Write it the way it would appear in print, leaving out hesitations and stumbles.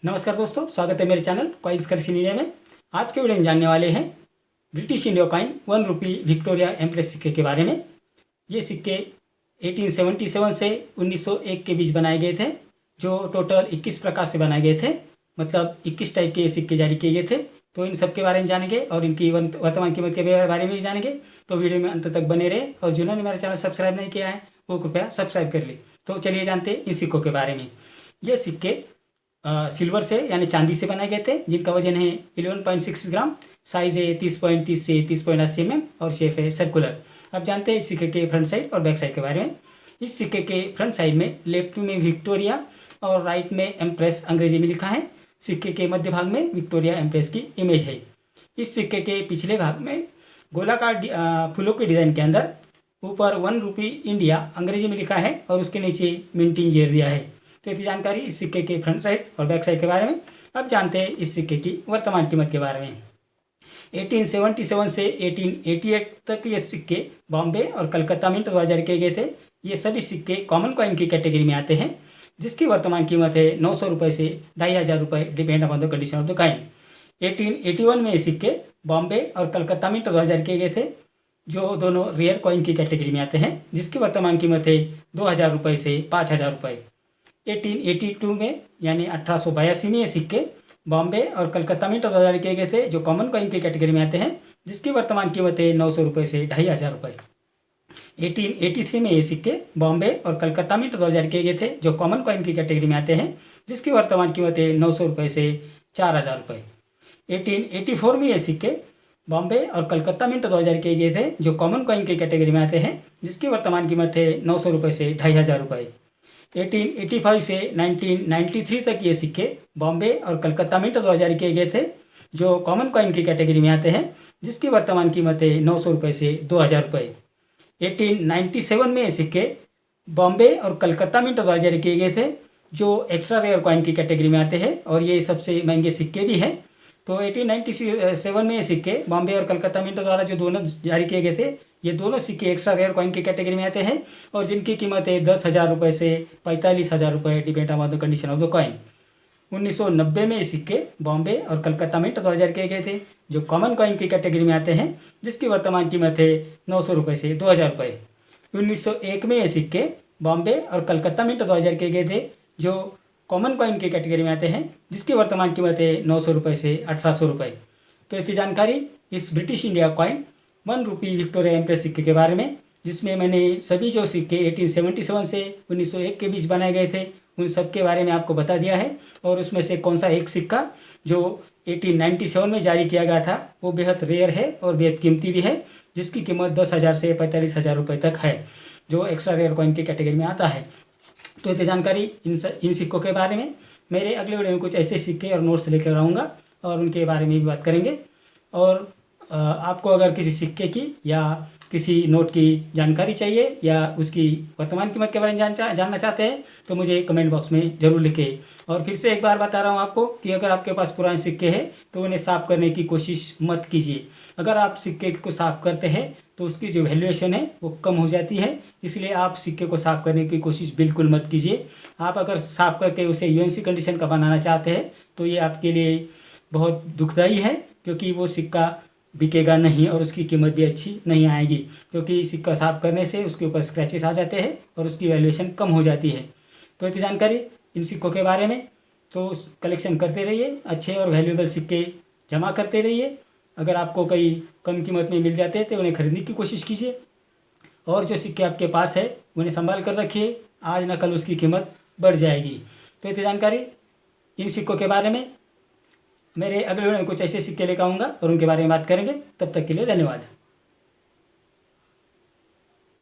नमस्कार दोस्तों, स्वागत है मेरे चैनल कॉइन्स कलेक्शन इंडिया में। आज के वीडियो में जानने वाले हैं ब्रिटिश इंडिया कॉइन 1 रुपी विक्टोरिया एम्प्रेस सिक्के के बारे में। ये सिक्के 1877 से 1901 के बीच बनाए गए थे, जो टोटल 21 प्रकार से बनाए गए थे। मतलब 21 टाइप के सिक्के जारी किए गए थे। तो इन सब के बारे में जानेंगे और इनकी वर्तमान कीमत के बारे में भी जानेंगे। तो वीडियो में अंत तक बने रहे और जिन्होंने मेरा चैनल सब्सक्राइब नहीं किया है वो कृपया सब्सक्राइब कर ले। तो चलिए जानते हैं इन सिक्कों के बारे में। ये सिक्के सिल्वर से यानी चांदी से बनाए गए थे, जिनका वजन है 11.6 ग्राम, साइज है 30.30 से 30.80 mm और शेप है सर्कुलर। अब जानते हैं इस सिक्के के फ्रंट साइड और बैक साइड के बारे में। इस सिक्के के फ्रंट साइड में लेफ्ट में विक्टोरिया और राइट में एम्प्रेस अंग्रेजी में लिखा है। सिक्के के मध्य भाग में विक्टोरिया एम्प्रेस की इमेज है। इस सिक्के के पिछले भाग में गोलाकार फूलों के डिज़ाइन के अंदर ऊपर 1 रुपी इंडिया अंग्रेजी में लिखा है और उसके नीचे मिंटिंग गियर दिया है। तो इतनी जानकारी इस सिक्के के फ्रंट साइड और बैक साइड के बारे में। अब जानते हैं इस सिक्के की वर्तमान कीमत के बारे में। 1877 से 1888 तक ये सिक्के बॉम्बे और कलकत्ता मिंट द्वारा जारी किए गए थे। ये सभी सिक्के कॉमन कॉइन की कैटेगरी में आते हैं, जिसकी वर्तमान कीमत है 900 रुपये से 2500 रुपये, depend upon the condition of the coin. 1881 में ये सिक्के बॉम्बे और कलकत्ता मिंट द्वारा जारी किए गए थे, जो दोनों रेयर कॉइन की कैटेगरी में आते हैं, जिसकी वर्तमान कीमत है 2000 रुपये से 5000 रुपये। 1882 में यानी 1882 में ये सिक्के बॉम्बे और कलकत्ता मिंट द्वारा जारी किए गए थे, जो कॉमन कॉइन की कैटेगरी में आते हैं, जिसकी वर्तमान कीमत है 900 रुपये से 2500 रुपये। 1883 में ये सिक्के बॉम्बे और कलकत्ता मिंट द्वारा जारी किए गए थे, जो कॉमन कॉइन की कैटेगरी में आते हैं, जिसकी वर्तमान कीमत है 900 रुपये से 4000 रुपये। 1884 में ये सिक्के बॉम्बे और कलकत्ता मिंट द्वारा जारी किए गए थे, जो कॉमन कॉइन की कैटेगरी में आते हैं, जिसकी वर्तमान कीमत है 900 रुपये से 2500 रुपये। 1885 से 1993 तक ये सिक्के बॉम्बे और कलकत्ता मिंट द्वारा जारी किए गए थे, जो कॉमन कॉइन की कैटेगरी में आते हैं, जिसकी वर्तमान कीमत है 900 रुपये से 2000 रुपये। 1897 में ये सिक्के बॉम्बे और कलकत्ता मिंट द्वारा जारी किए गए थे, जो एक्स्ट्रा रेयर कॉइन की कैटेगरी में आते हैं और ये सबसे महंगे सिक्के भी हैं। तो 1897 में ये सिक्के बॉम्बे और कलकत्ता मिंट द्वारा जो दोनों जारी किए गए थे, ये दोनों सिक्के एक्स्ट्रा रेयर कॉइन की कैटेगरी में आते हैं और जिनकी कीमत है 10,000 रुपये से 45,000 रुपये, depend upon the condition of the coin. 1990 में ये सिक्के बॉम्बे और कलकत्ता मिंट द्वारा जारी किए गए थे, जो कॉमन कॉइन की कैटेगरी में आते हैं, जिसकी वर्तमान कीमत है 900 रुपये से 2000 रुपये। 1901 में ये सिक्के बॉम्बे और कलकत्ता मिंट द्वारा जारी किए गए थे, जो कॉमन कॉइन की कैटेगरी में आते हैं, जिसकी वर्तमान कीमत है 900 रुपये से 1800 रुपये। तो इतनी जानकारी इस ब्रिटिश इंडिया कॉइन 1 रुपी विक्टोरिया एम्प्रेस सिक्के के बारे में, जिसमें मैंने सभी जो सिक्के 1877 से 1901 के बीच बनाए गए थे उन सब के बारे में आपको बता दिया है। और उसमें से कौन सा एक सिक्का जो 1897 में जारी किया गया था वो बेहद रेयर है और बेहद कीमती भी है, जिसकी कीमत 10,000 से 45,000 रुपये तक है, जो एक्स्ट्रा रेयर कॉइन की कैटेगरी में आता है। तो इतनी जानकारी इन सिक्कों के बारे में। मेरे अगले वीडियो में कुछ ऐसे सिक्के और नोट्स लेकर आऊँगा और उनके बारे में भी बात करेंगे। और आपको अगर किसी सिक्के की या किसी नोट की जानकारी चाहिए या उसकी वर्तमान कीमत के बारे में जानना चाहते हैं तो मुझे कमेंट बॉक्स में ज़रूर लिखें। और फिर से एक बार बता रहा हूँ आपको कि अगर आपके पास पुराने सिक्के हैं तो उन्हें साफ़ करने की कोशिश मत कीजिए। अगर आप सिक्के को साफ़ करते हैं तो उसकी जो वैल्यूएशन है वो कम हो जाती है, इसलिए आप सिक्के को साफ़ करने की कोशिश बिल्कुल मत कीजिए। आप अगर साफ़ करके उसे यूएनसी कंडीशन का बनाना चाहते हैं तो ये आपके लिए बहुत दुखदाई है, क्योंकि वो सिक्का बिकेगा नहीं और उसकी कीमत भी अच्छी नहीं आएगी, क्योंकि सिक्का साफ़ करने से उसके ऊपर स्क्रैचेस आ जाते हैं और उसकी वैल्यूएशन कम हो जाती है। तो इतनी जानकारी इन सिक्कों के बारे में। तो कलेक्शन करते रहिए, अच्छे और वैल्यूएबल सिक्के जमा करते रहिए। अगर आपको कहीं कम कीमत में मिल जाते हैं तो उन्हें खरीदने की कोशिश कीजिए, और जो सिक्के आपके पास है उन्हें संभाल कर रखिए, आज न कल उसकी कीमत बढ़ जाएगी। तो इतनी जानकारी इन सिक्कों के बारे में। मेरे अगले वीडियो में कुछ ऐसे सिक्के लेकर आऊँगा और उनके बारे में बात करेंगे। तब तक के लिए धन्यवाद।